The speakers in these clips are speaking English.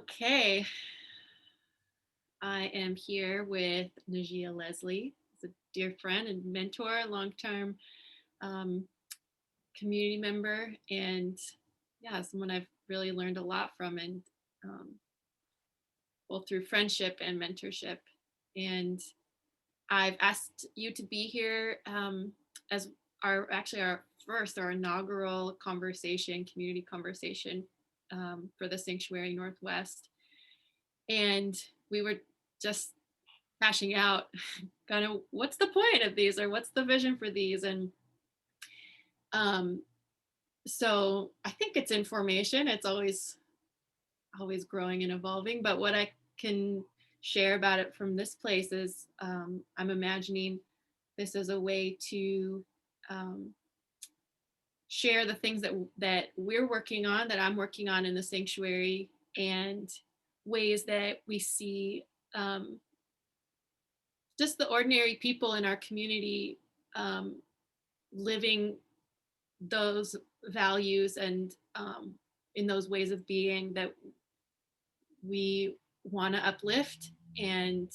Okay, I am here with Najeea Leslie, who's a dear friend and mentor, long-term um, community member, and yeah, someone I've really learned a lot from, and um, both through friendship and mentorship. And I've asked you to be here as our inaugural conversation, community conversation for the Sanctuary Northwest. And we were just hashing out kind of what's the point of these, or what's the vision for these. And um, so I think it's information. It's always growing and evolving. But what I can share about it from this place is I'm imagining this as a way to um, share the things that we're working on, that I'm working on in the sanctuary, and ways that we see just the ordinary people in our community um, living those values and in those ways of being that we want to uplift and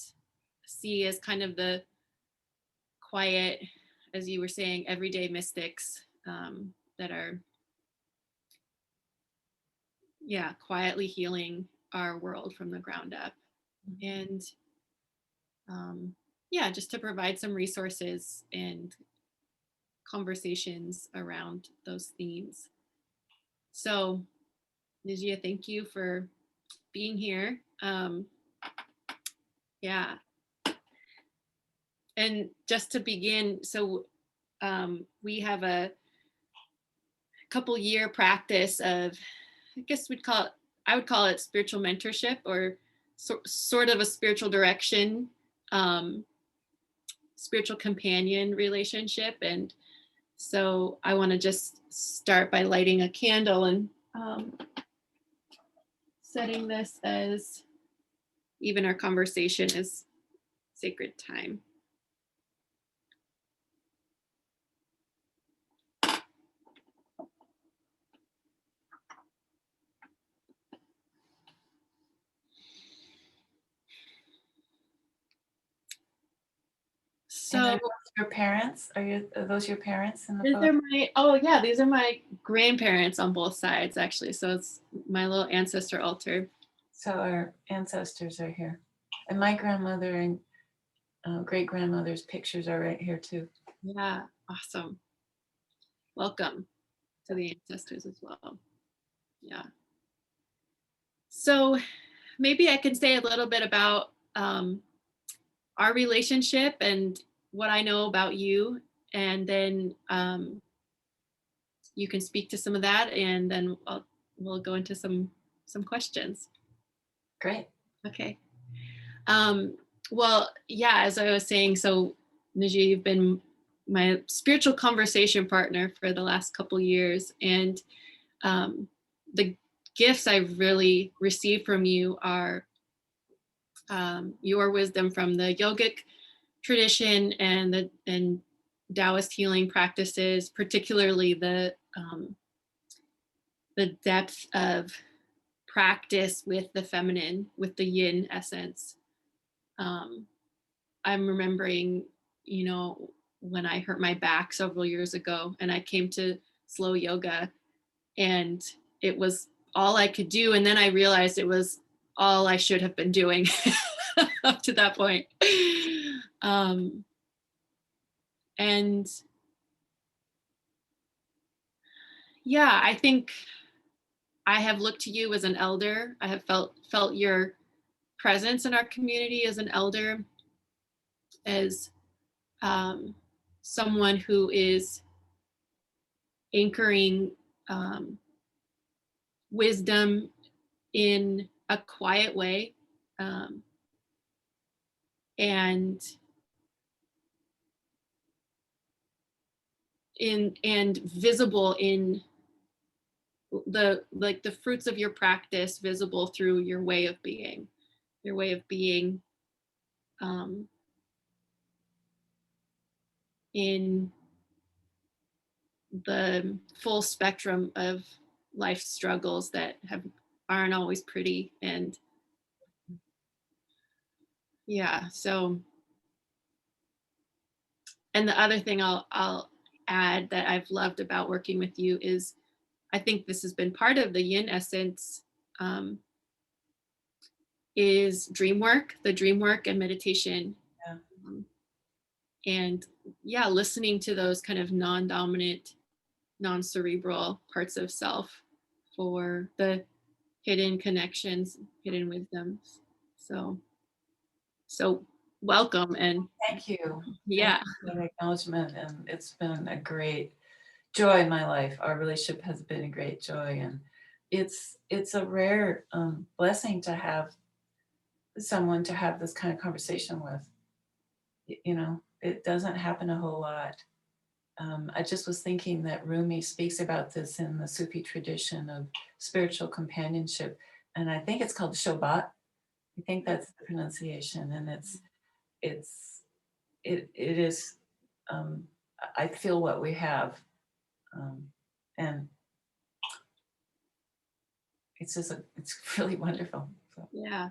see as kind of the quiet, as you were saying, everyday mystics that are, yeah, quietly healing our world from the ground up. And yeah, just to provide some resources and conversations around those themes. So, Najeea, thank you for being here. Yeah. And just to begin, so we have a couple year practice of, I guess I would call it spiritual mentorship, or sort of a spiritual direction, spiritual companion relationship. And so I want to just start by lighting a candle and setting this as even our conversation is sacred time. So your parents? Are those your parents in the these photo? are these are my grandparents on both sides, actually. So it's my little ancestor altar. So our ancestors are here. And my grandmother and great grandmother's pictures are right here too. Yeah, awesome. Welcome to the ancestors as well. Yeah. So maybe I can say a little bit about our relationship and what I know about you, and then you can speak to some of that, and then we'll go into some questions. Great. Okay. Well, yeah, as I was saying, so Najeea, you've been my spiritual conversation partner for the last couple years, and the gifts I've really received from you are your wisdom from the yogic tradition and Taoist healing practices, particularly the depth of practice with the feminine, with the yin essence. I'm remembering, when I hurt my back several years ago and I came to slow yoga, and it was all I could do. And then I realized it was all I should have been doing up to that point. And yeah, I think I have looked to you as an elder. I have felt your presence in our community as an elder, as someone who is anchoring wisdom in a quiet way, and visible in the fruits of your practice, visible through your way of being, um, in the full spectrum of life struggles that aren't always pretty. And yeah, so, and the other thing I'll add that I've loved about working with you is I think this has been part of the yin essence, um, is dream work, the dream work and meditation. Yeah. Um, and yeah, listening to those kind of non-dominant, non-cerebral parts of self for the hidden connections, hidden wisdoms. So, so welcome. And Thank you. Thank yeah, you for the acknowledgement. And it's been a great joy in my life. Our relationship has been a great joy. And it's a rare blessing to have someone to have this kind of conversation with. You know, it doesn't happen a whole lot. I just was thinking that Rumi speaks about this in the Sufi tradition of spiritual companionship, and I think it's called Shobat. I think that's the pronunciation, and it's it is. Um, I feel what we have, um, and it's really wonderful. So. yeah,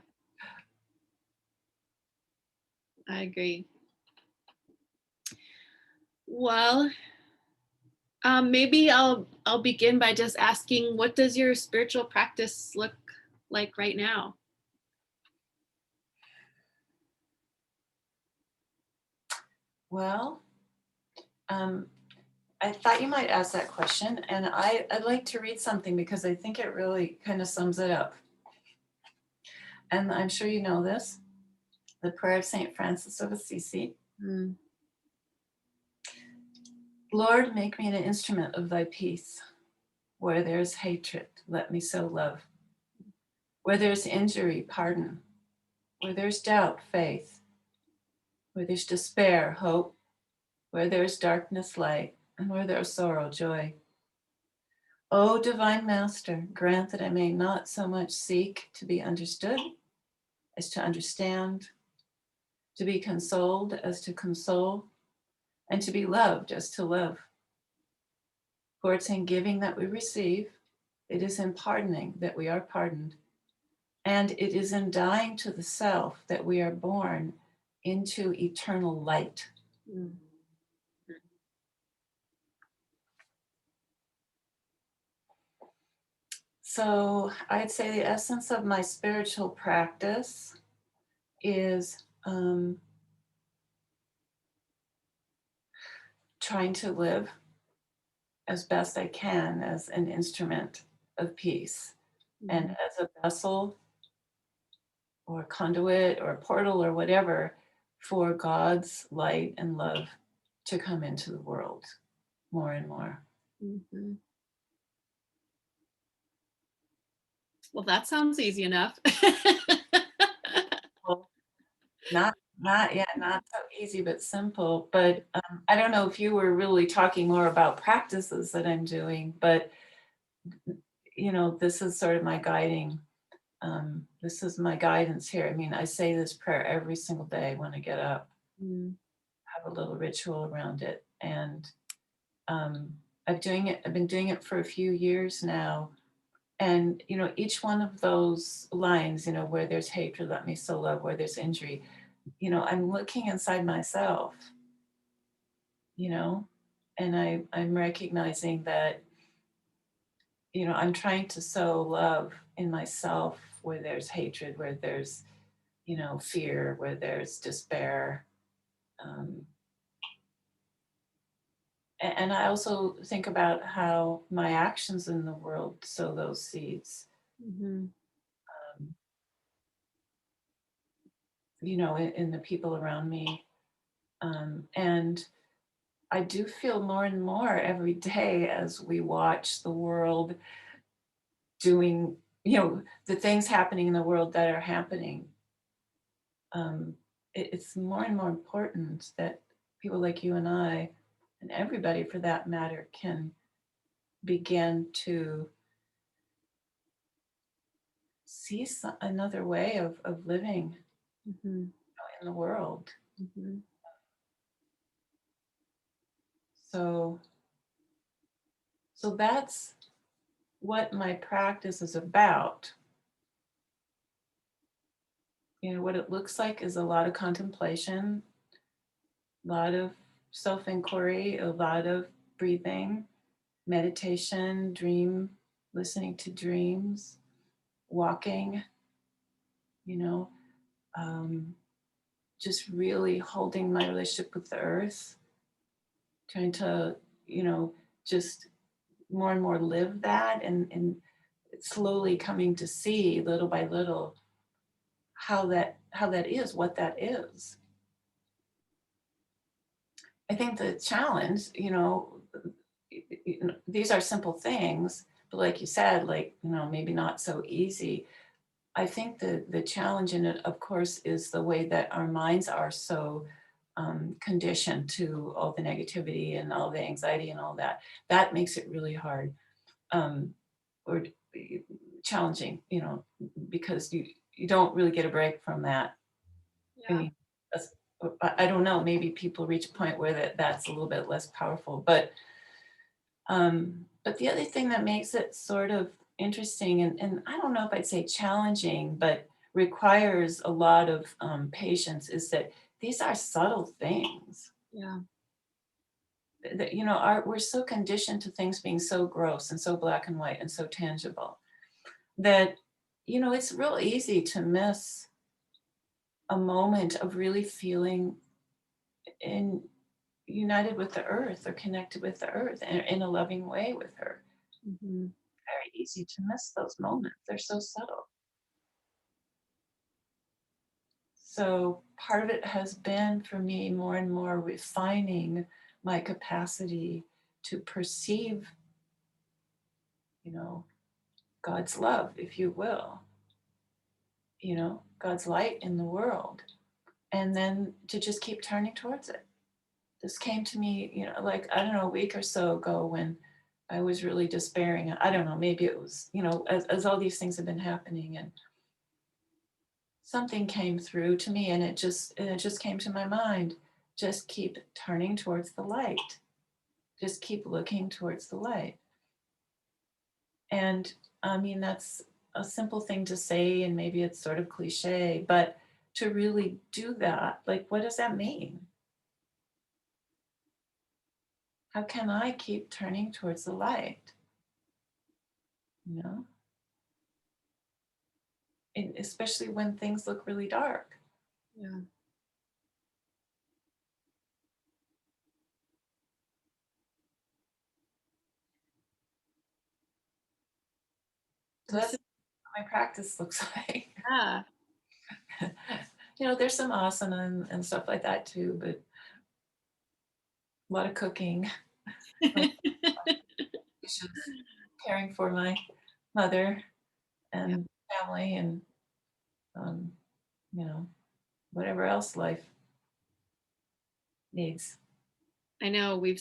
I agree. Well, maybe I'll begin by just asking, what does your spiritual practice look like right now? Well, um, I thought you might ask that question, and I'd like to read something because I think it really kind of sums it up. And I'm sure you know this, the prayer of St. Francis of Assisi. Mm, Lord, make me an instrument of thy peace. Where there's hatred, let me sow love. Where there's injury, pardon. Where there's doubt, faith. Where there's despair, hope. Where there's darkness, light. And where there's sorrow, joy. O divine Master, grant that I may not so much seek to be understood as to understand, to be consoled as to console, and to be loved as to love. For it's in giving that we receive, it is in pardoning that we are pardoned, and it is in dying to the self that we are born into eternal light. mm, So I'd say the essence of my spiritual practice is trying to live as best I can as an instrument of peace and mm, as a vessel or a conduit or a portal or whatever for God's light and love to come into the world more and more. mhm. Well, that sounds easy enough. Well, not yet, not so easy, but simple. But I don't know if you were really talking more about practices that I'm doing, but you know, this is sort of my guiding. This is my guidance here. I mean, I say this prayer every single day when I get up. Mm, Have a little ritual around it, and um, I've been doing it for a few years now. And you know, each one of those lines, you know, where there's hatred, let me so love. Where there's injury, you know, I'm looking inside myself, you know, and I'm recognizing that, you know, I'm trying to sow love in myself where there's hatred, where there's, you know, fear, where there's despair. Um, and I also think about how my actions in the world sow those seeds, mhm, um, you know, in the people around me. And I do feel more and more every day as we watch the world doing, you know, the things happening in the world that are happening. Um, it's more and more important that people like you and I, and everybody for that matter, can begin to see another way of living mhm, in the world. mhm, So, so that's what my practice is about. what it looks like is a lot of contemplation, a lot of self-inquiry, a lot of breathing, meditation, listening to dreams, walking, you know, um, just really holding my relationship with the earth, trying to, just more and more live that, and slowly coming to see little by little how that is, what that is. I think the challenge, these are simple things, but like you said, like, maybe not so easy. I think the challenge in it, of course, is the way that our minds are so conditioned to all the negativity and all the anxiety and all that. That makes it really hard, or challenging, because you don't really get a break from that. I Yeah. mean, that's, I don't know. Maybe people reach a point where that's a little bit less powerful, but the other thing that makes it sort of interesting, and I don't know if I'd say challenging, but requires a lot of patience, is that these are subtle things. Yeah. That, we're so conditioned to things being so gross and so black and white and so tangible that, it's real easy to miss a moment of really feeling in united with the earth or connected with the earth in a loving way with her. Hmm. Very easy to miss those moments. They're so subtle. So part of it has been for me more and more refining my capacity to perceive, you know, God's love, if you will, God's light in the world, and then to just keep turning towards it. This came to me, like, I don't know, a week or so ago when I was really despairing. I don't know, maybe it was, as all these things have been happening, and something came through to me, and it just came to my mind. Just keep turning towards the light. Just keep looking towards the light. And I mean, that's a simple thing to say, and maybe it's sort of cliche, but to really do that, like, what does that mean? How can I keep turning towards the light? You know, and especially when things look really dark. Yeah. So This that's is, what my practice looks like. yeah. There's some asana and stuff like that too, but a lot of cooking, a lot of dishes, caring for my mother Yeah. and family, and um, you know, whatever else life needs. I know we've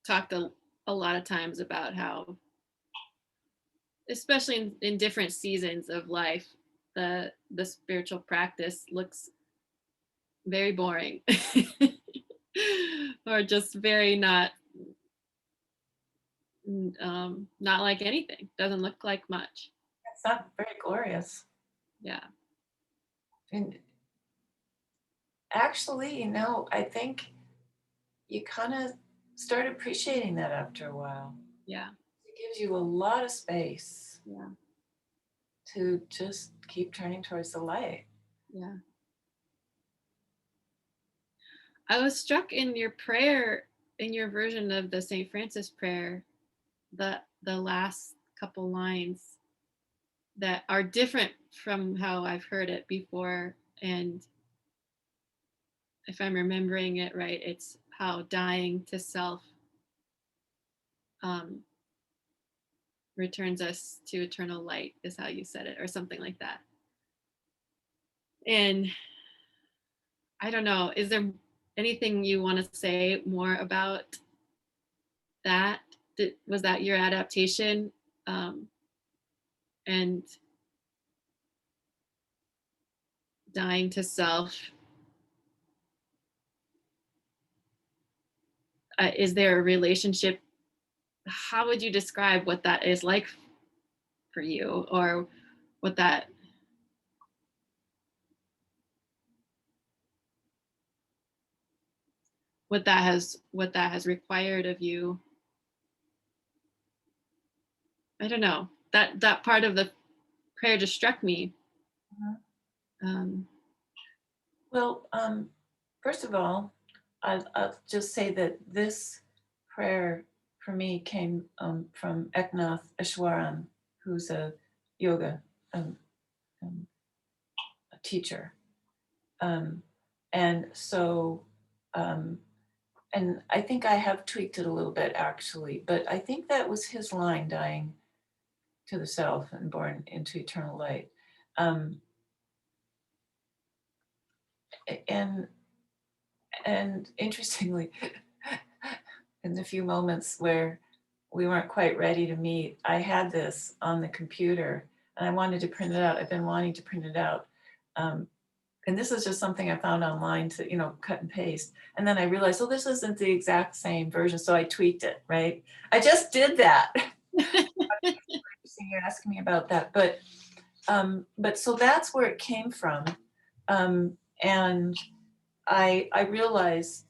talked a lot of times about how, especially in different seasons of life, the spiritual practice looks very boring or just very not like anything, doesn't look like much. It's not very glorious. Yeah. And actually, I think you kind of start appreciating that after a while. Yeah. It gives you a lot of space Yeah. to just keep turning towards the light. Yeah. I was struck in your prayer, in your version of the St. Francis prayer, the last couple lines that are different from how I've heard it before. And if I'm remembering it right, it's how dying to self um, returns us to eternal light, is how you said it, or something like that. And I don't know, is there anything you want to say more about that? Was that your adaptation? Um, and dying to self, is there a relationship? How would you describe what that is like for you, or what that what that has required of you. I don't know. That part of the prayer just struck me. Mhm. Um, Well, first of all, I'll just say that this prayer for me came from Eknath Easwaran, who's a yoga um, um, a teacher. Um, and so, um, and I think I have tweaked it a little bit actually, but I think that was his line, dying to the self and born into eternal light. Um, and and interestingly, in the few moments where we weren't quite ready to meet, I had this on the computer and I wanted to print it out. I've been wanting to print it out. Um, and this is just something I found online to, cut and paste. And then I realized, oh, this isn't the exact same version. So I tweaked it, right? I just did that. You're asking me about that. But so that's where it came from. And I realized,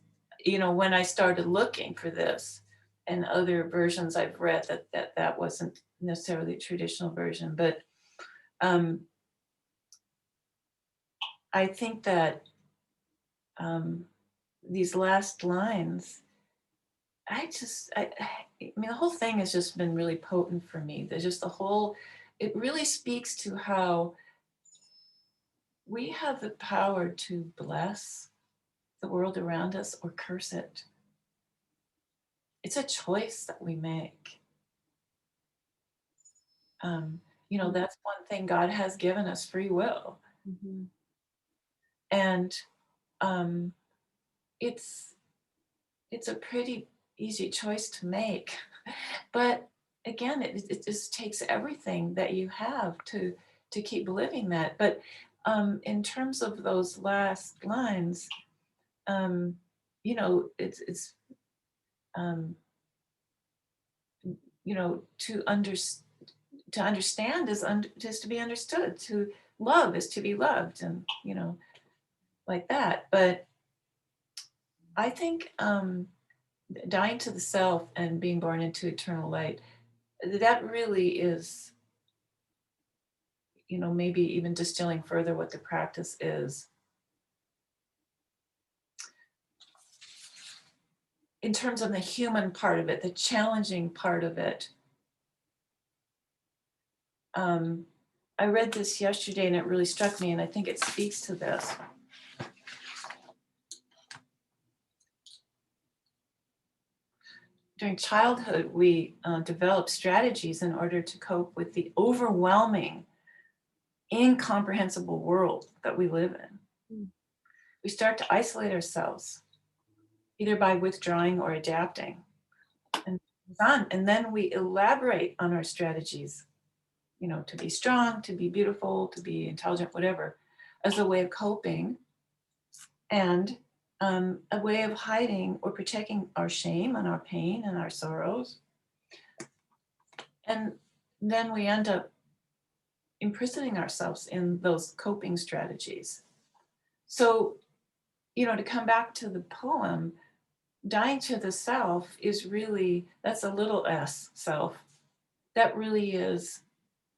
when I started looking for this and other versions I've read that wasn't necessarily a traditional version, but um, I think that um, these last lines, I mean, the whole thing has just been really potent for me. There's just it really speaks to how we have the power to bless the world around us or curse it. It's a choice that we make. Um, that's one thing. God has given us free will, mhm. and um, it's it's a pretty easy choice to make. But again, it just takes everything that you have to keep living that. But in terms of those last lines, um, it's um, to understand is to be understood. To love is to be loved, and like that. But I think dying to the self and being born into eternal light, that really is, maybe even distilling further what the practice is. In terms of the human part of it, the challenging part of it, um, I read this yesterday and it really struck me, and I think it speaks to this. During childhood, we develop strategies in order to cope with the overwhelming, incomprehensible world that we live in. Mm. We start to isolate ourselves, either by withdrawing or adapting. And then we elaborate on our strategies, to be strong, to be beautiful, to be intelligent, whatever, as a way of coping and a way of hiding or protecting our shame and our pain and our sorrows. And then we end up imprisoning ourselves in those coping strategies. So, to come back to the poem, dying to the self is really, that's a little s self. That really is,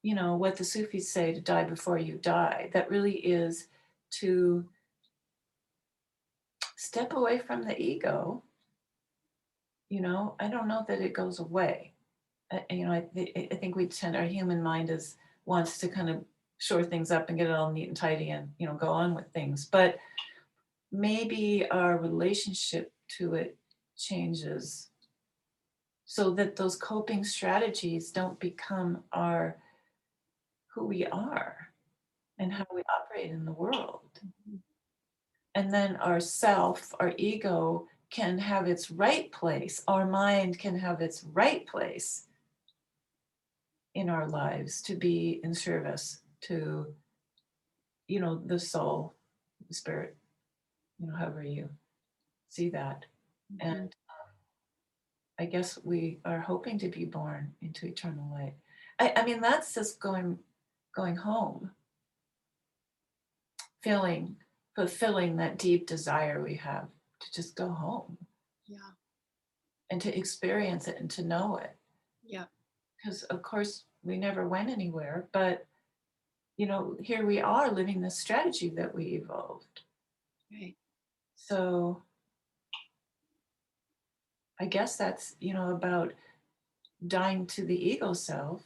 what the Sufis say, to die before you die. That really is to step away from the ego. I don't know that it goes away. I think our human mind wants to kind of shore things up and get it all neat and tidy and, go on with things. But maybe our relationship to it changes so that those coping strategies don't become who we are and how we operate in the world. And then our self, our ego, can have its right place. Our mind can have its right place in our lives to be in service to, the soul, the spirit, however you see that. Mhm. And I guess we are hoping to be born into eternal light. I mean, that's just going home, fulfilling that deep desire we have to just go home. Yeah. and to experience it and to know it. Yeah. Because of course we never went anywhere, but here we are living this strategy that we evolved. Right. So I guess that's, about dying to the ego self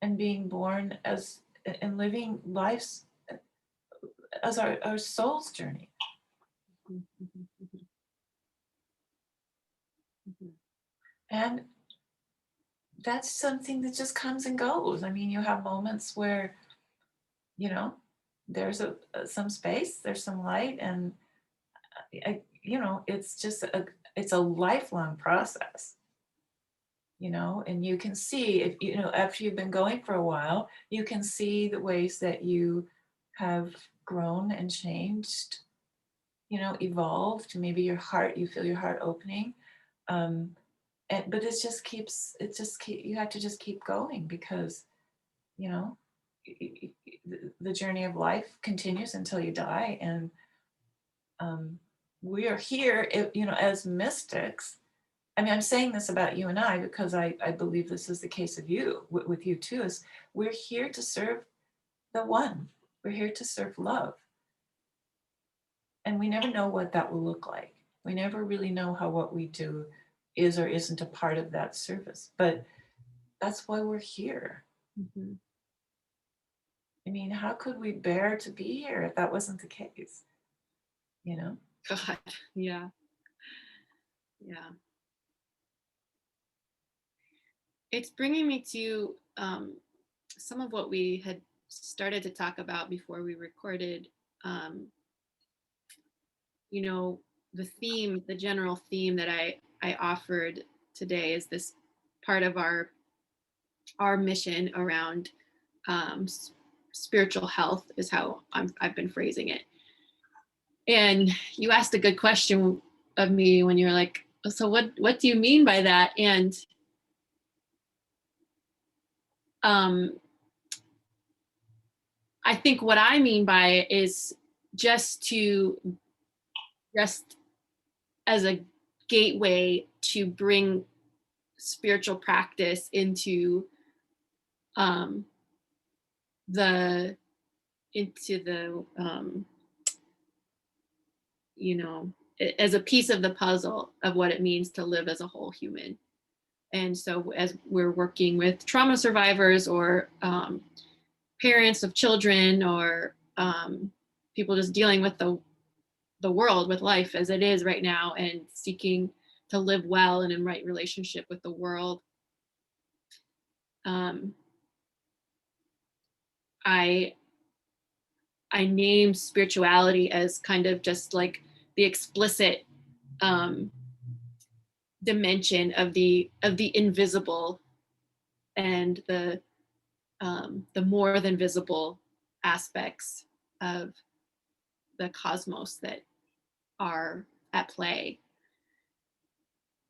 and being born as and living lives as our soul's journey. Mhm, mhm, mhm, mhm. And that's something that just comes and goes. I mean, you have moments where, you know, there's some space, there's some light, and it's just it's a lifelong process. And you can see, if after you've been going for a while, you can see the ways that you have grown and changed, evolved. Maybe you feel your heart opening. um but you have to just keep going, because you know the journey of life continues until you die. And we are here, as mystics. I mean, I'm saying this about you and I because I believe this is the case of you, with you too. Is we're here to serve the one. We're here to serve love. And we never know what that will look like. We never really know how what we do is or isn't a part of that service. But that's why we're here. Mhm. I mean, how could we bear to be here if that wasn't the case? You know? God. Yeah. Yeah. It's bringing me to some of what we had started to talk about before we recorded. Um, you know, the general theme that I offered today is this part of our mission around um, spiritual health is how I've been phrasing it. And you asked a good question of me when you're like, so what do you mean by that? And um, I think what I mean by it is just just as a gateway to bring spiritual practice into um, the you know as a piece of the puzzle of what it means to live as a whole human. And so as we're working with trauma survivors or parents of children or people just dealing with the world, with life as it is right now, and seeking to live well and in right relationship with the world, um, I I name spirituality as kind of just like the explicit um, dimension of the invisible and the more than visible aspects of the cosmos that are at play.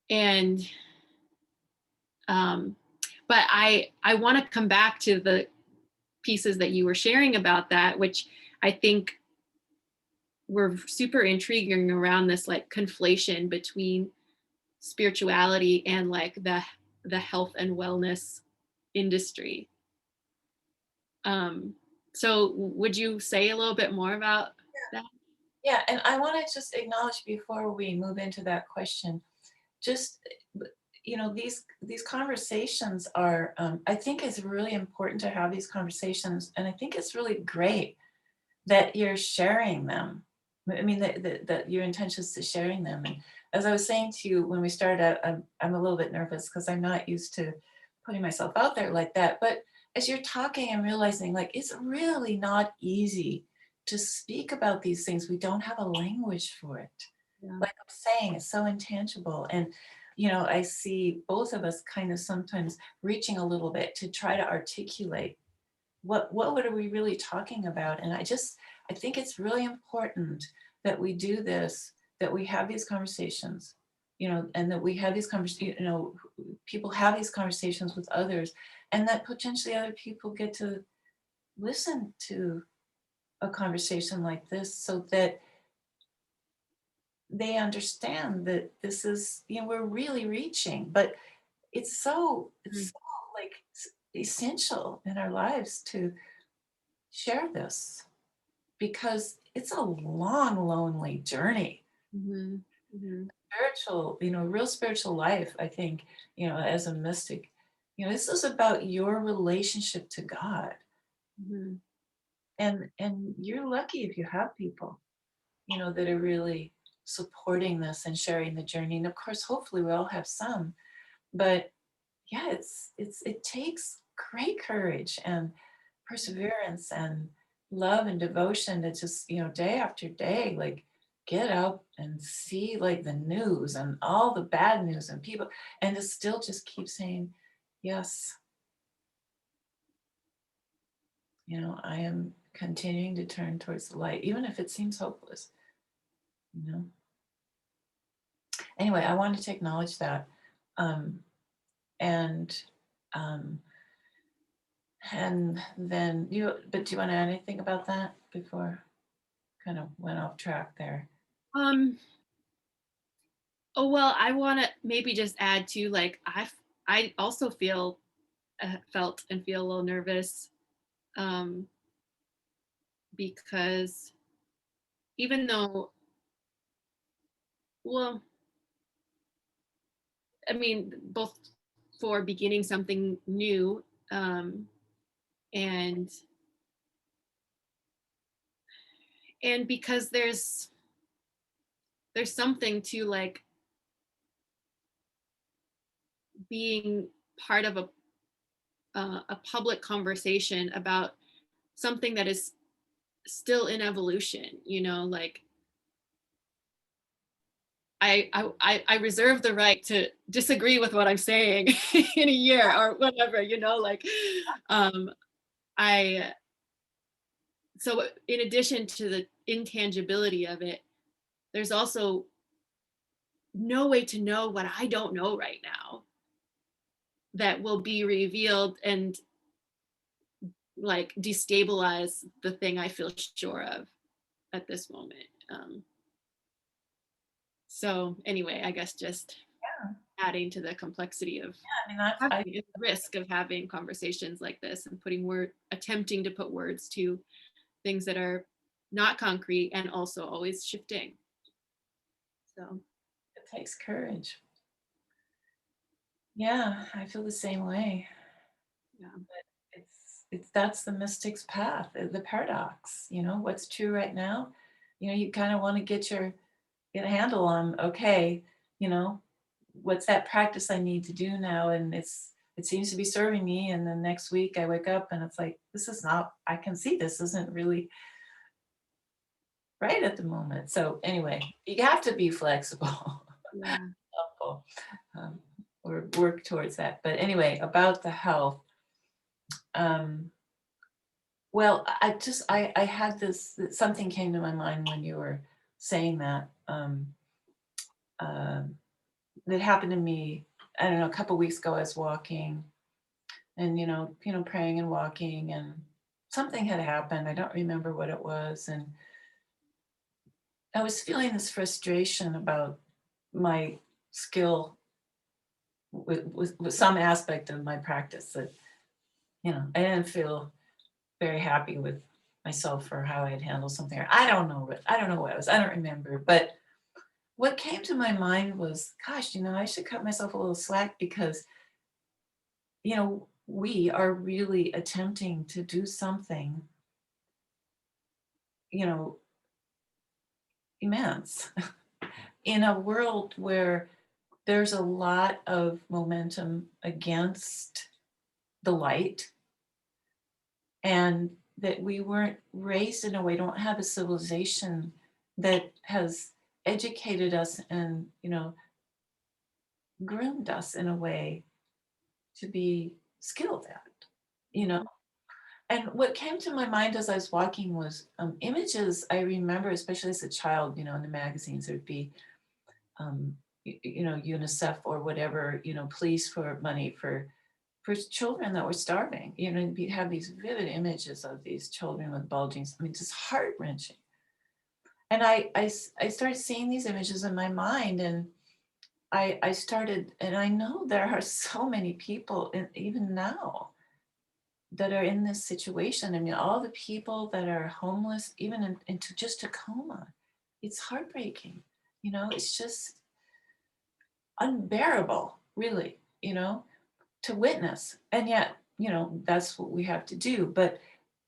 And um, but I want to come back to the pieces that you were sharing about that, which I think were super intriguing around this like conflation between spirituality and like the health and wellness industry. Um, so would you say a little bit more about that? Yeah, and I want to just acknowledge before we move into that question, just these conversations are. I think it's really important to have these conversations, and I think it's really great that you're sharing them. I mean, that your intentions to sharing them. And as I was saying to you when we started out, I'm a little bit nervous because I'm not used to putting myself out there like that. But as you're talking, I'm realizing like it's really not easy to speak about these things. We don't have a language for it. Yeah. Like I'm saying, it's so intangible. And I see both of us kind of sometimes reaching a little bit to try to articulate what are we really talking about. And I think it's really important that we do this, that we have these conversations, and that we have these conversations, people have these conversations with others, and that potentially other people get to listen to a conversation like this, so that they understand that this is, we're really reaching, but it's Mm, so like essential in our lives to share this because it's a long, lonely journey. mhm, mhm, Spiritual, real spiritual life, I think, as a mystic, this is about your relationship to God. mhm. And you're lucky if you have people, that are really supporting this and sharing the journey. And of course, hopefully we all have some, but yeah, it takes great courage and perseverance and love and devotion to just, day after day, like get up and see like the news and all the bad news and people, and to still just keep saying, yes, I am continuing to turn towards the light, even if it seems hopeless, you know. Anyway, I wanted to acknowledge that. Um, and um, and then but do you want to add anything about that before kind of went off track there? Um, oh well, I want to maybe just add to like I also felt and feel a little nervous um, because even though, well, I mean, both for beginning something new um, and because there's something to like being part of a public conversation about something that is still in evolution, like I reserve the right to disagree with what I'm saying in a year or whatever, like um I so in addition to the intangibility of it, there's also no way to know what I don't know right now that will be revealed and like destabilize the thing I feel sure of at this moment. So anyway, I guess just adding to the complexity of I mean, I having a risk of having conversations like this and attempting to put words to things that are not concrete and also always shifting. So it takes courage. Yeah, I feel the same way. yeah. It's that's the mystic's path, the paradox. What's true right now. You kind of want to get a handle on. Okay, you know, what's that practice I need to do now, and it seems to be serving me. And then next week I wake up and it's like this is not. I can see this isn't really right at the moment. So anyway, you have to be flexible. Yeah. Helpful, um, or work towards that. But anyway, about the health. Um, well, I had this something came to my mind when you were saying that. Um, that happened to me. I don't know. A couple weeks ago, I was walking, and praying and walking, and something had happened. I don't remember what it was, and I was feeling this frustration about my skill with some aspect of my practice that I didn't feel very happy with myself for how I had handled something. Or I don't know what it was. I don't remember. But what came to my mind was, gosh, I should cut myself a little slack because we are really attempting to do something, you know, immense in a world where there's a lot of momentum against the light, and that we weren't raised in a way, don't have a civilization that has educated us and groomed us in a way to be skilled at you know and what came to my mind as I was walking was images I remember, especially as a child. In the magazines there'd be um, UNICEF or whatever, pleas for money for children that were starving. You have these vivid images of these children with bulging, I mean, just heart wrenching. And I started seeing these images in my mind, and I started, and I know there are so many people, even now, that are in this situation. I mean, all the people that are homeless, even into just a coma, it's heartbreaking. It's just unbearable, really, to witness. And yet, that's what we have to do. But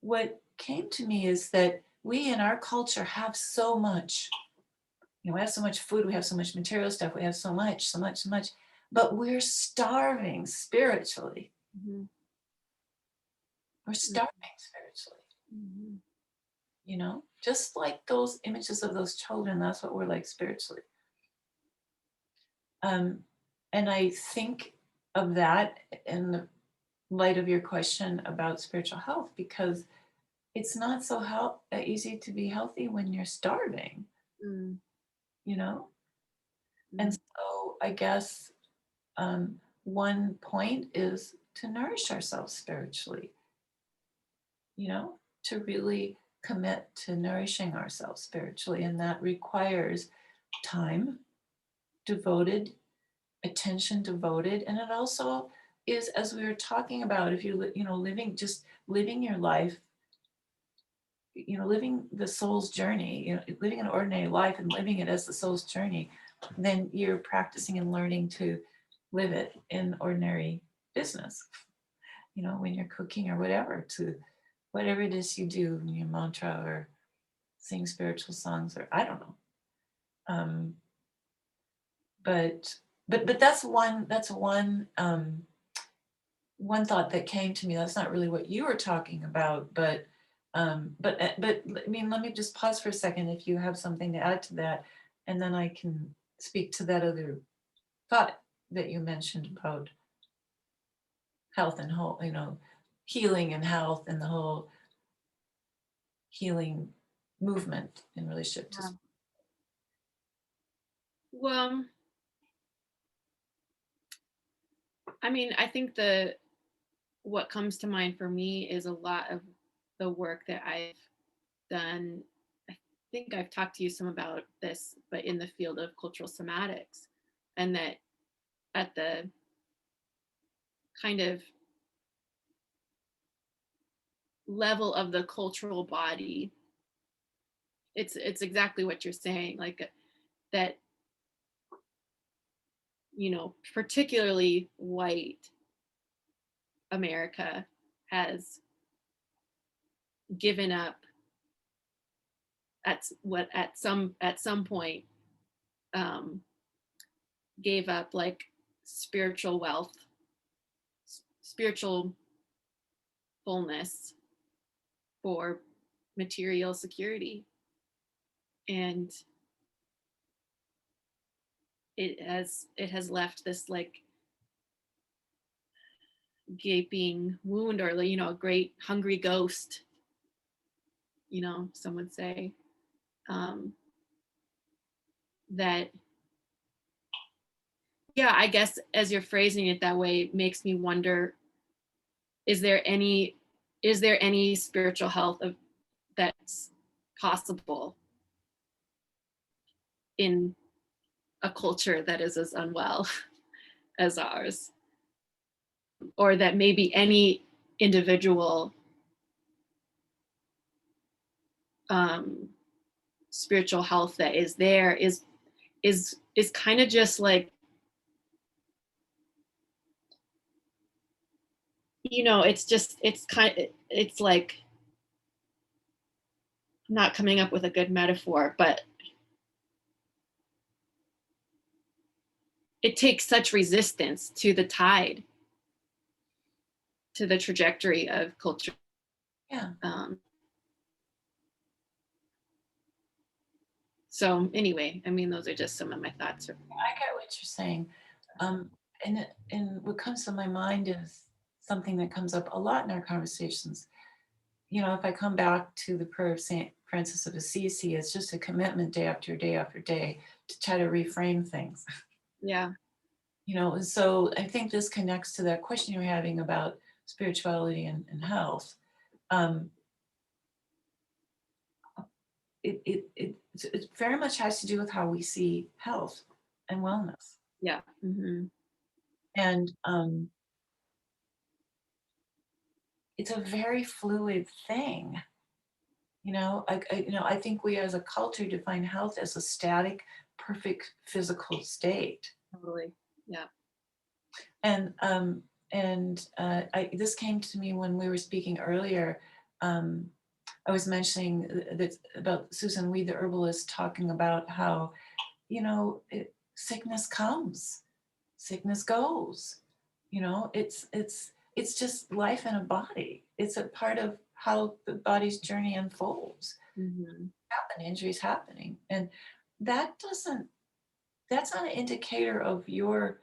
what came to me is that we in our culture have so much. We have so much food, we have so much material stuff, we have so much, so much, so much, but we're starving spiritually. Mhm. We're starving spiritually, Mhm. just like those images of those children, that's what we're like spiritually. Um, and I think of that in the light of your question about spiritual health, because it's not so easy to be healthy when you're starving, Mm. you know? And Mm. so I guess one point is to nourish ourselves spiritually, to really commit to nourishing ourselves spiritually. And that requires time devoted, attention devoted. And it also is, as we were talking about, if living your life, living the soul's journey, living an ordinary life and living it as the soul's journey, then you're practicing and learning to live it in ordinary business, when you're cooking or whatever, to whatever it is you do, your mantra or sing spiritual songs, or I don't know. Um, but that's one thought that came to me. That's not really what you were talking about, but I mean, let me just pause for a second if you have something to add to that, and then I can speak to that other thought that you mentioned about health and whole, healing and health and the whole healing movement in relationship to. Yeah. Well, I mean, I think what comes to mind for me is a lot of the work that I've done. I think I've talked to you some about this, but in the field of cultural somatics, and that at the kind of level of the cultural body, it's exactly what you're saying, like that, particularly white America has given up at some point, um, gave up like spiritual wealth, spiritual fullness for material security, and it has left this like gaping wound, or a great hungry ghost, some would say, um, that, yeah, I guess as you're phrasing it that way, it makes me wonder, is there any is there any spiritual health that's possible in a culture that is as unwell as ours, or that maybe any individual, um, spiritual health that is there is kind of just like, it's like, not coming up with a good metaphor, but it takes such resistance to the tide, to the trajectory of culture. Yeah. So anyway, I mean, those are just some of my thoughts. I get what you're saying. Um, and what comes to my mind is something that comes up a lot in our conversations. If I come back to the prayer of St. Francis of Assisi, it's just a commitment day after day after day to try to reframe things. Yeah. And so I think this connects to that question you're having about spirituality and health. Um, it very much has to do with how we see health and wellness. Yeah. And it's a very fluid thing. I think we as a culture define health as a static, perfect physical state. Totally. Yeah. And this came to me when we were speaking earlier. I was mentioning that about Susan Weed, the herbalist, talking about how sickness comes, sickness goes. It's just life in a body. It's a part of how the body's journey unfolds. Injuries happening, and that doesn't that's not an indicator of your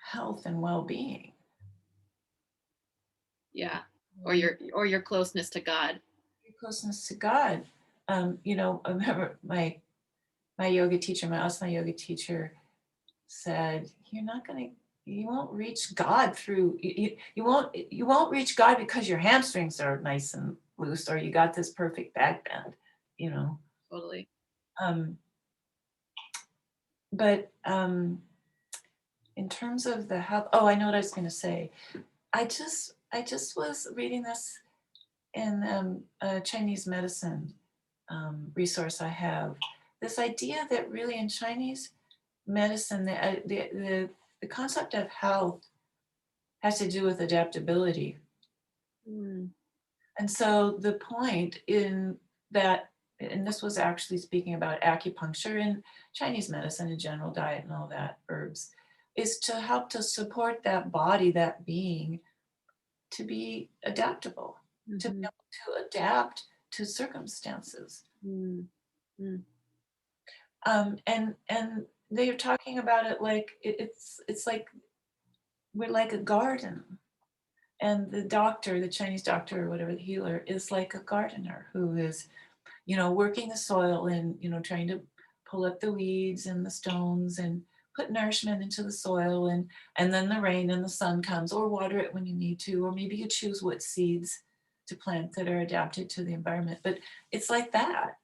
health and well-being. Yeah. Or your closeness to God. Your closeness to God. I remember my yoga teacher, my asana yoga teacher, said, you won't reach God through you won't reach God because your hamstrings are nice and loose, or you got this perfect back bend. Totally. um but in terms of the health, oh, I know what I was going to say. I just was reading this in a Chinese medicine resource I have. This idea that really in Chinese medicine, the concept of health has to do with adaptability. Mm. And so the point in that, and this was actually speaking about acupuncture and Chinese medicine in general, diet and all that, herbs, is to help to support that body, that being, to be adaptable, to be Mm-hmm. able to adapt to circumstances. Mm. Mm. And they're talking about it like it's like we're like a garden, and the Chinese doctor or whatever, the healer, is like a gardener who is working the soil and trying to pull up the weeds and the stones and put nourishment into the soil, and then the rain and the sun comes, or water it when you need to, or maybe you choose what seeds to plant that are adapted to the environment. But it's like that,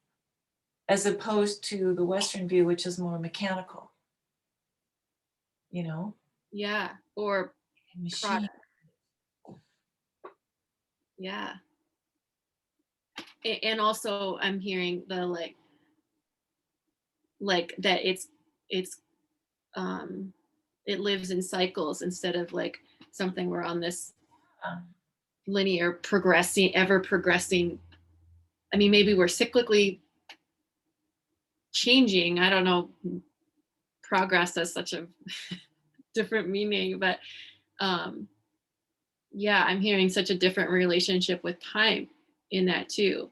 as opposed to the Western view, which is more mechanical, you know, Yeah. Or machine. product. Yeah. And also I'm hearing the like that it's um it lives in cycles instead of like something we're on this Um, linear progressing, ever progressing. I mean, maybe we're cyclically changing. I don't know. Progress has such a different meaning, but um, yeah, I'm hearing such a different relationship with time in that too.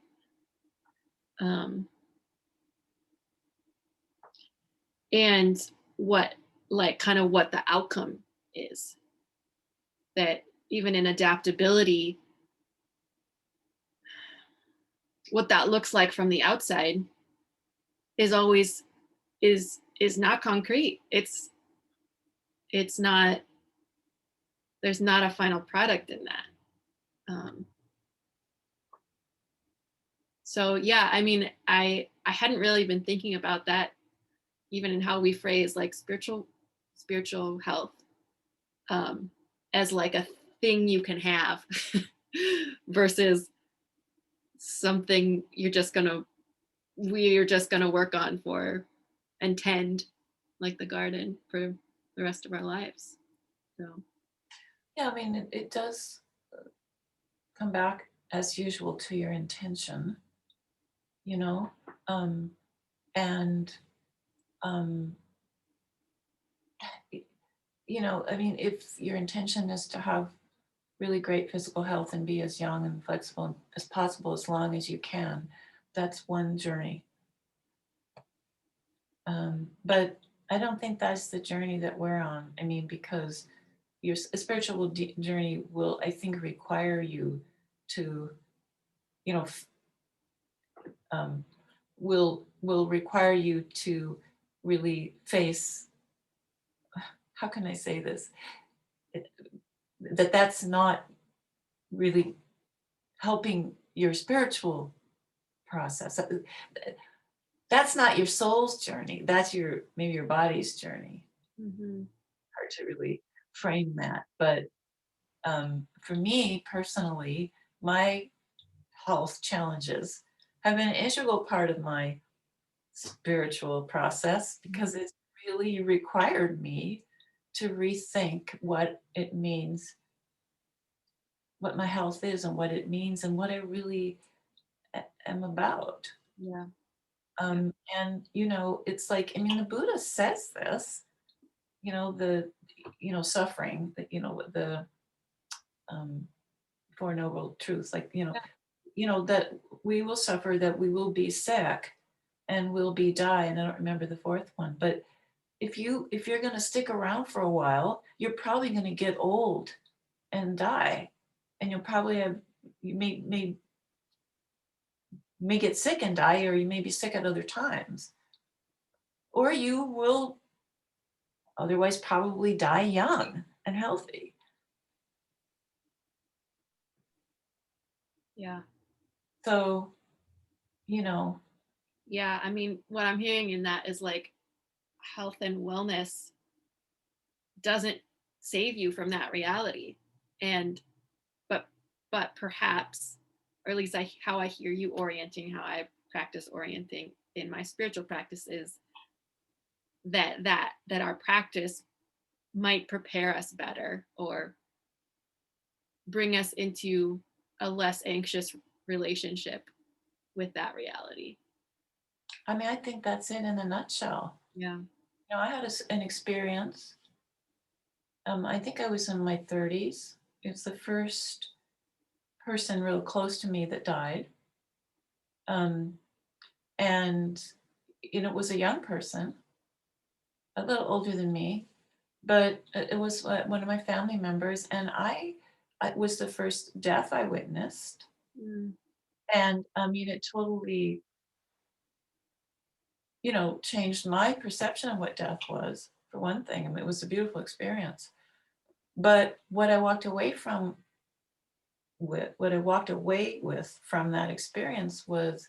Um, and what, like, kind of what the outcome is. That even in adaptability, what that looks like from the outside is always is not concrete. It's not, there's not a final product in that. So yeah, I mean, I hadn't really been thinking about that, even in how we phrase like spiritual health, um, as like a thing you can have versus something we're just gonna work on for and tend, like the garden, for the rest of our lives. So yeah, I mean, it does come back as usual to your intention, you know, um, and um, I mean, if your intention is to have really great physical health and be as young and flexible as possible as long as you can, that's one journey. But I don't think that's the journey that we're on. I mean, because your spiritual journey will, I think, require you to, you know, um, will require you to really face. How can I say this? That's not really helping your spiritual process. That's not your soul's journey. That's maybe your body's journey. Mm-hmm. Hard to really frame that. But for me personally, my health challenges have been an integral part of my spiritual process because it's really required me to rethink what it means, what my health is, and what it means, and what I really am about. Yeah. And it's like, I mean, the Buddha says this, the suffering, the um, Four Noble Truths, like that we will suffer, that we will be sick, and we'll be die. And I don't remember the fourth one, but if you're going to stick around for a while, you're probably going to get old and die, and you'll probably have you may get sick and die, or you may be sick at other times, or you will otherwise probably die young and healthy. Yeah. So, you know, Yeah. I mean, what I'm hearing in that is like health and wellness doesn't save you from that reality. And but perhaps, or at least how I hear you orienting, how I practice orienting in my spiritual practice is that our practice might prepare us better or bring us into a less anxious relationship with that reality. I mean, I think that's it in a nutshell. Yeah. I had an experience. I think I was in my 30s. It's the first person real close to me that died. Um, and, it was a young person, a little older than me, but it was one of my family members. And it was the first death I witnessed. Mm. And I mean, it totally, changed my perception of what death was, for one thing. I mean, it was a beautiful experience. But what I walked away with from that experience was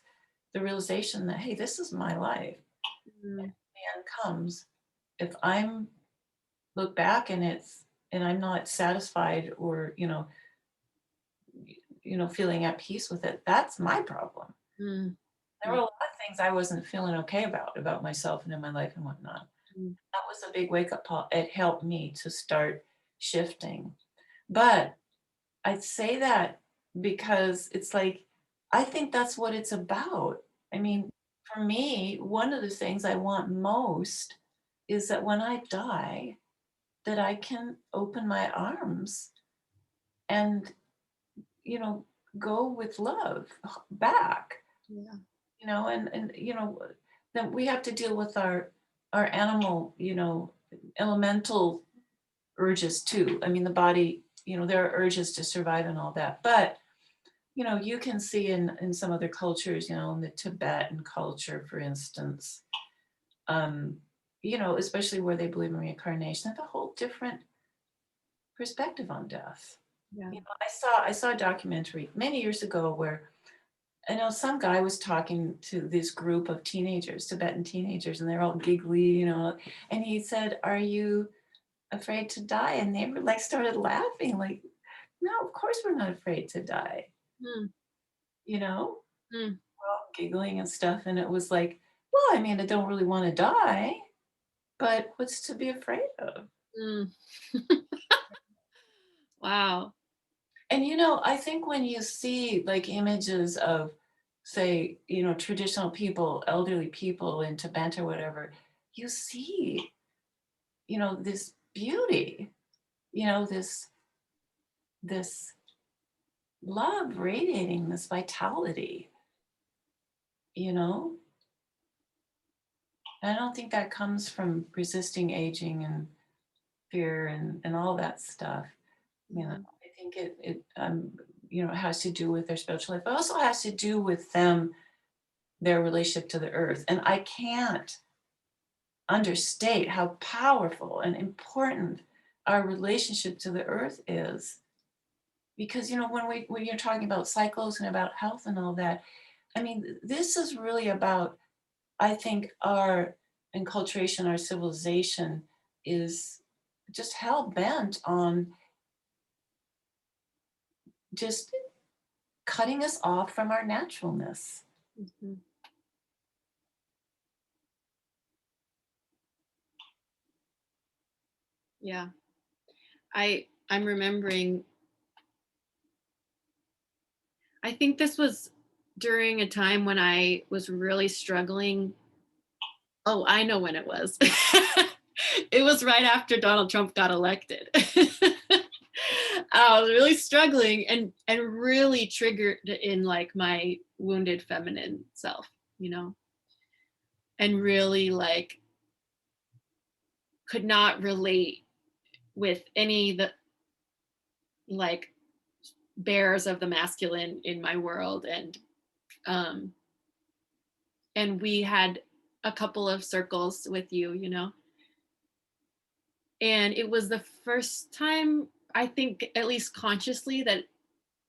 the realization that, hey, this is my life. Mm. And comes if I'm look back and I'm not satisfied, or feeling at peace with it, that's my problem. Mm. There were a lot of things I wasn't feeling okay about myself and in my life and whatnot. Mm. That was a big wake up call. It helped me to start shifting. But I'd say that because it's like, I think that's what it's about. I mean, for me, one of the things I want most is that when I die, that I can open my arms and, you know, go with love back, Yeah. and then we have to deal with our animal, elemental urges too. I mean, the body, there are urges to survive and all that, but you can see in some other cultures, in the Tibetan culture, for instance, um, especially where they believe in reincarnation, they have a whole different perspective on death. Yeah. I saw a documentary many years ago where I know some guy was talking to this group of teenagers, Tibetan teenagers, and they're all giggly, and he said, "Are you afraid to die?" And they were like started laughing, like, "No, of course we're not afraid to die." Mm. You know? Mm. All giggling and stuff, and it was like, well, I mean, I don't really want to die, but what's to be afraid of? Mm. Wow. And I think when you see like images of, say, traditional people, elderly people in Tibet or whatever, you see, this beauty, this love radiating, this vitality, you know? And I don't think that comes from resisting aging and fear and all that stuff. Yeah. I think it has to do with their spiritual life, but also has to do with them, their relationship to the earth. And I can't understate how powerful and important our relationship to the earth is. Because when you're talking about cycles and about health and all that, I mean, this is really about, I think, our enculturation, our civilization is just hell bent on just cutting us off from our naturalness. Mhm. Yeah. I'm remembering, I think this was during a time when I was really struggling. Oh, I know when it was. It was right after Donald Trump got elected. I was really struggling and really triggered in like my wounded feminine self, you know, and really like could not relate with any the like bears of the masculine in my world. Um and we had a couple of circles with you, you know, and it was the first time, I think, at least consciously, that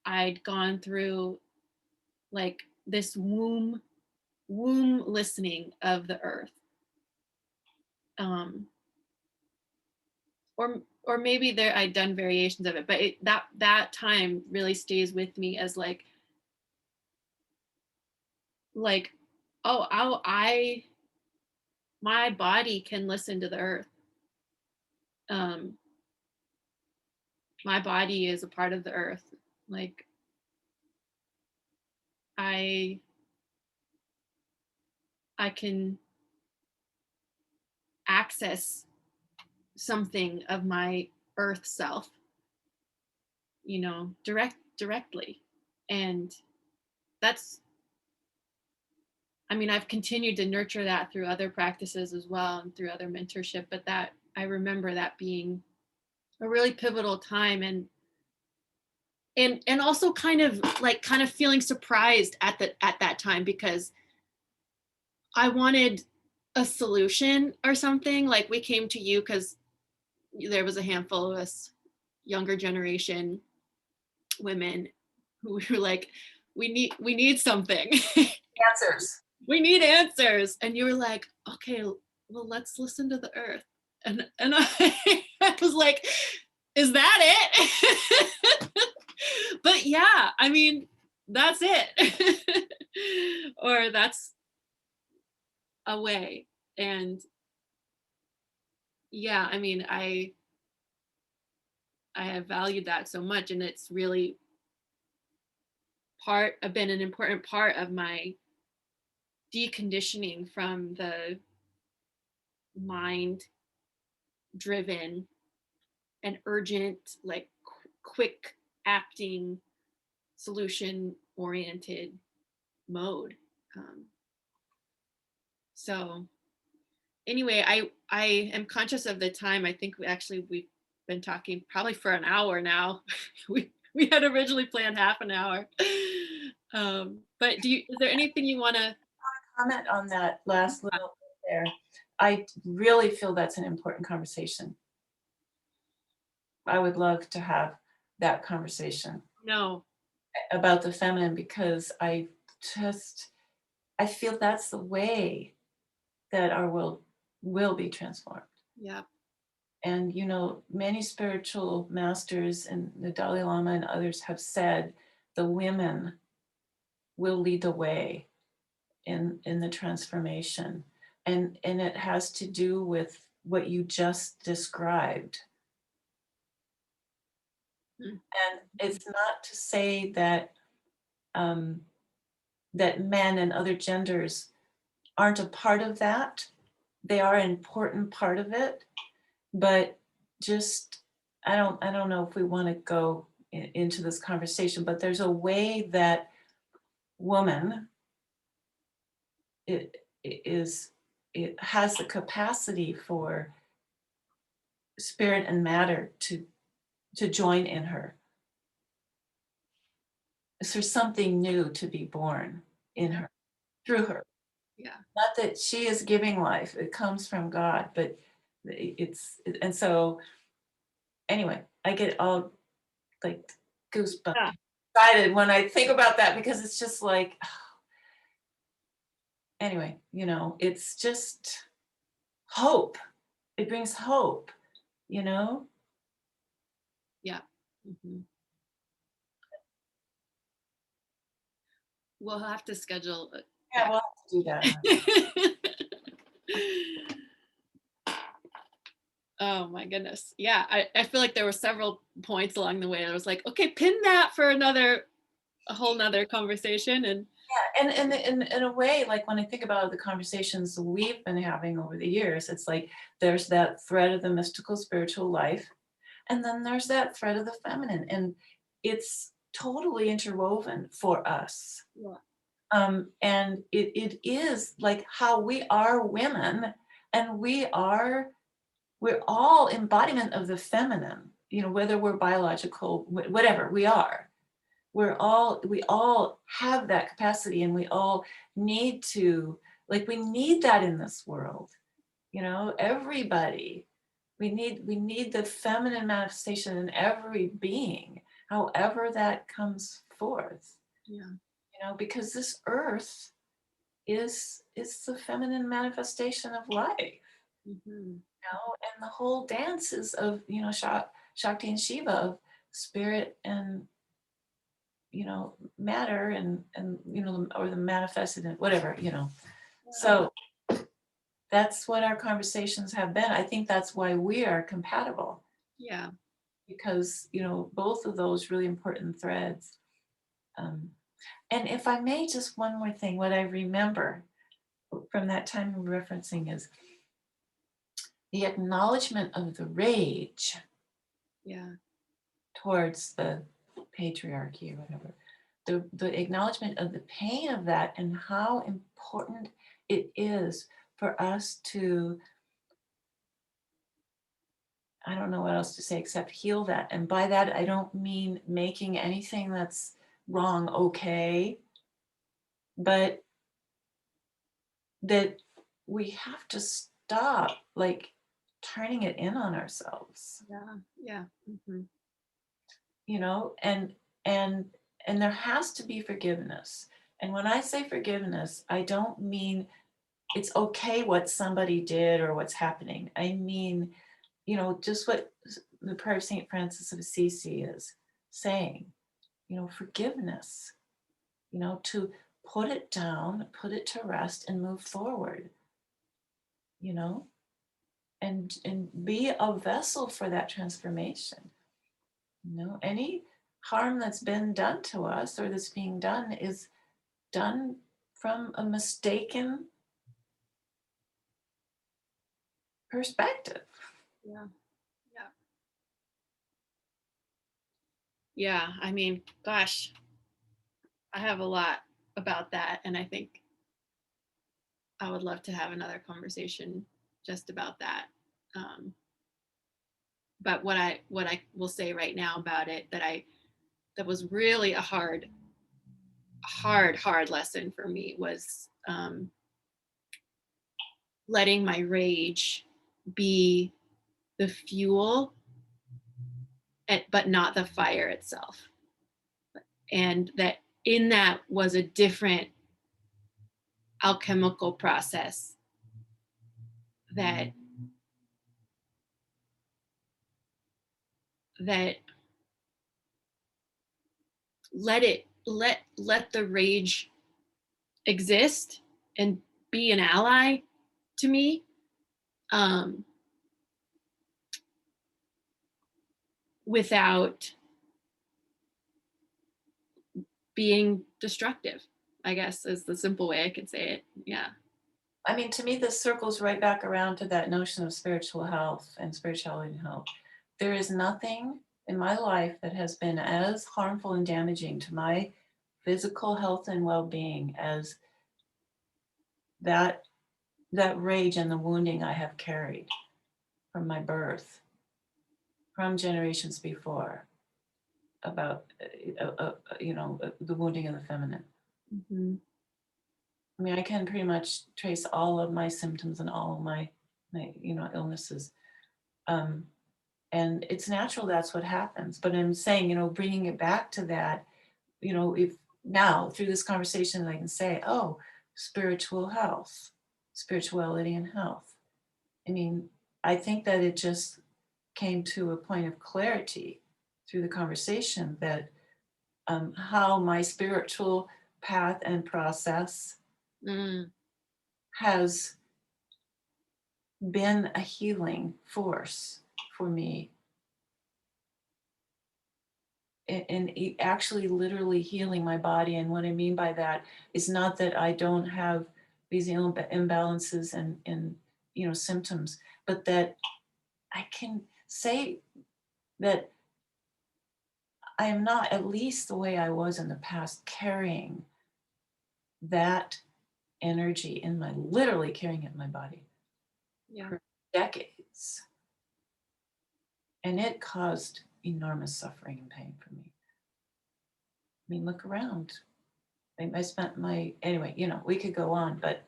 I'd gone through like this womb listening of the earth. um or maybe there I'd done variations of it, but that time really stays with me as like, oh, my body can listen to the earth. um my body is a part of the earth. Like, i I can access something of my earth self, you know, directly. And that's, I mean, I've continued to nurture that through other practices as well and through other mentorship, but that I remember that being a really pivotal time. And also kind of feeling surprised at that time, because I wanted a solution or something. Like, we came to you because there was a handful of us younger generation women who were like, we need something. Answers. We need answers. And you were like, okay, well, let's listen to the earth. And I was like, is that it? But yeah, I mean, that's it. Or that's a way. And yeah, I mean, I have valued that so much, and it's really been an important part of my deconditioning from the mind driven and urgent, like quick acting, solution oriented mode. um, so anyway, I am conscious of the time. I think we've been talking probably for an hour now. We had originally planned half an hour. But is there anything you want to? Comment on that last little bit there. I really feel that's an important conversation. I would love to have that conversation No. about the feminine, because just, I feel that's the way that our world will be transformed. Yeah. And, you know, many spiritual masters and the Dalai Lama and others have said the women will lead the way in the transformation. And it has to do with what you just described. Mm. And it's not to say that um, that men and other genders aren't a part of that. They are an important part of it, but just I don't know if we want to go into this conversation, but there's a way that woman it is it has the capacity for spirit and matter to join in her. So something new to be born in Yeah. her, through her. Yeah. Not that she is giving life, it comes from God, but and so anyway, I get all like goosebumps Yeah. excited when I think about that, because it's just like anyway, you know, it's just hope. It brings hope, you know? Yeah. Hmm. We'll have to schedule Yeah, that. we'll have to do that. Oh my goodness. Yeah. I feel like there were several points along the way. I was like, okay, pin that for a whole nother conversation. And Yeah, and in a way, like when I think about the conversations we've been having over the years, it's like there's that thread of the mystical spiritual life, and then there's that thread of the feminine, and it's totally interwoven for us. yeah. And it is like how we are women, and we're all embodiment of the feminine, you know, whether we're biological, whatever we are. We all have that capacity, and we all need to, like, we need that in this world, you know, everybody. We need the feminine manifestation in every being, however that comes forth, Yeah. you know, because this earth is the feminine manifestation of life, Hmm. you know, and the whole dance is of, you know, Shakti and Shiva, of spirit and, you know, matter, and you know, or the manifested in whatever, you know. So that's what our conversations have been. I think that's why we are compatible, Yeah. because, you know, both of those really important threads. um, and if I may, just one more thing, what I remember from that time we're referencing is the acknowledgement of the rage Yeah. towards the patriarchy or whatever, the acknowledgement of the pain of that, and how important it is for us to, I don't know what else to say except heal that. And by that, I don't mean making anything that's wrong okay, but that we have to stop, like, turning it in on ourselves, Yeah. Yeah. Hmm. you know, and and there has to be forgiveness. And when I say forgiveness, I don't mean it's okay what somebody did or what's happening. I mean, you know, just what the prayer of St. Francis of Assisi is saying, you know, forgiveness, you know, to put it down, put it to rest, and move forward, you know, and be a vessel for that transformation. You know, any harm that's been done to us or that's being done is done from a mistaken perspective. Yeah. Yeah. Yeah. I mean, gosh, I have a lot about that. And I think I would love to have another conversation just about that. Um, but what I will say right now about it, that was really a hard lesson for me, was letting my rage be the fuel, but not the fire itself. And that in that was a different alchemical process that that let the rage exist and be an ally to me, um, without being destructive, I guess is the simple way I could say it. Yeah. I mean, to me, this circles right back around to that notion of spiritual health and spirituality and health. There is nothing in my life that has been as harmful and damaging to my physical health and well-being as that that rage and the wounding I have carried from my birth, from generations before, about you know, the wounding of the feminine. Mm-hmm. I mean, I can pretty much trace all of my symptoms and all of my you know, illnesses. Um, and it's natural that's what happens. But I'm saying, you know, bringing it back to that, you know, if now through this conversation I can say, oh, spiritual health, spirituality and health. I mean, I think that it just came to a point of clarity through the conversation that how my spiritual path and process has been a healing force for me in actually literally healing my body. And what I mean by that is not that I don't have these imbalances and symptoms, but that I can say that I am not, at least the way I was in the past, carrying that energy in my, literally carrying it in my body for decades. And it caused enormous suffering and pain for me. I mean, look around. I spent anyway, we could go on, but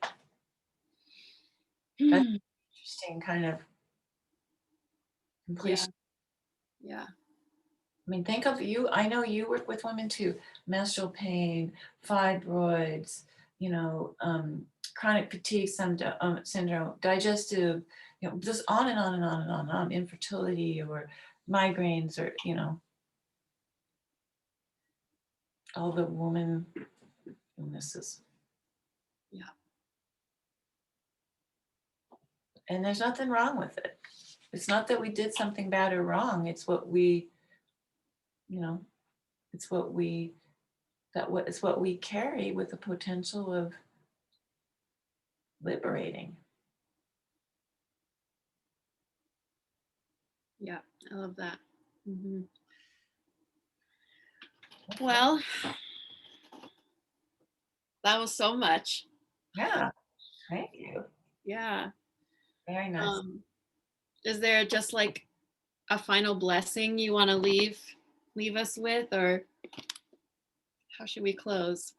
that's an interesting kind of completion. Yeah. I mean, think of you. I know you work with women too. Menstrual pain, fibroids, chronic fatigue syndrome, digestive, just on and on and on and on and on, infertility or migraines or, all the woman illnesses. Yeah. And there's nothing wrong with it. It's not that we did something bad or wrong. It's what we, it's what we carry with the potential of liberating. Yeah, I love that. Mm-hmm. Well, that was so much. Yeah, thank you. Yeah. Very nice. Is there just like a final blessing you want to leave us with, or how should we close?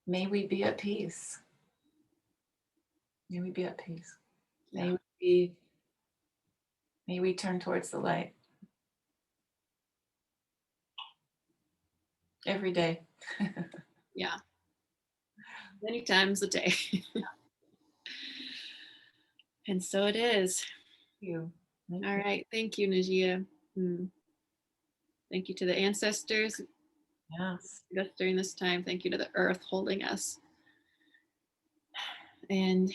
May we be at peace. May we be at peace. Yeah. May we turn towards the light. Every day. Yeah. Many times a day. And so it is. Thank you. All right. Thank you, Najeea. Thank you to the ancestors. Yes. During this time. Thank you to the earth holding us. And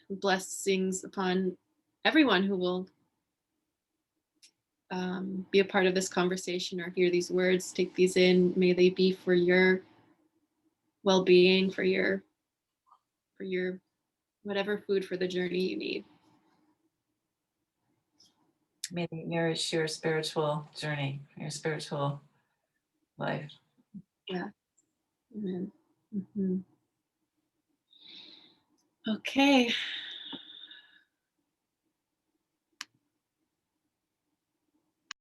blessings upon everyone who will be a part of this conversation or hear these words, take these in. May they be for your well-being, for your whatever food for the journey you need. May they nourish your spiritual journey, your spiritual life. Yeah. Amen. Mm-hmm. Okay.